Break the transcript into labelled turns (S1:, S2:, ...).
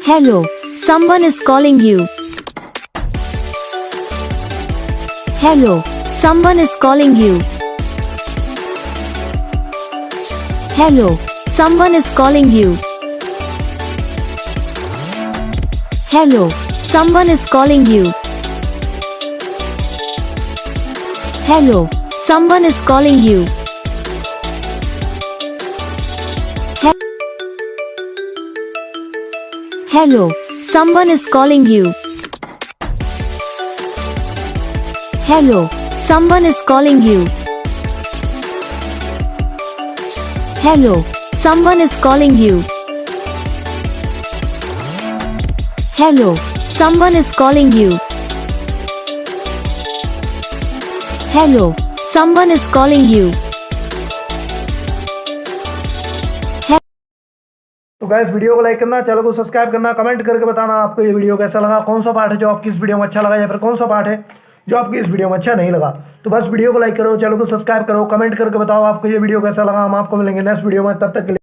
S1: Hello, someone is calling you. Hello, someone is calling you. Hello, someone is calling you. Hello, someone is calling you. Hello, someone is calling you. Hello, someone is calling you. Hello, someone is calling you. Hello, someone is calling you. Hello, someone is calling you. Hello, someone is calling you.
S2: तो guys video को like करना, channel को subscribe करना, comment करके बताना आपको ये video कैसा लगा, कौन सा पार्ट है जो आपकी इस वीडियो में अच्छा लगा या फिर कौन सा पार्ट है जो आपकी इस वीडियो में अच्छा नहीं लगा। तो बस वीडियो को लाइक करो, चैनल को सब्सक्राइब करो, कमेंट करके बताओ आपको ये वीडियो कैसा लगा। हम आपको मिलेंगे नेक्स्ट वीडियो में, तब तक के लिए।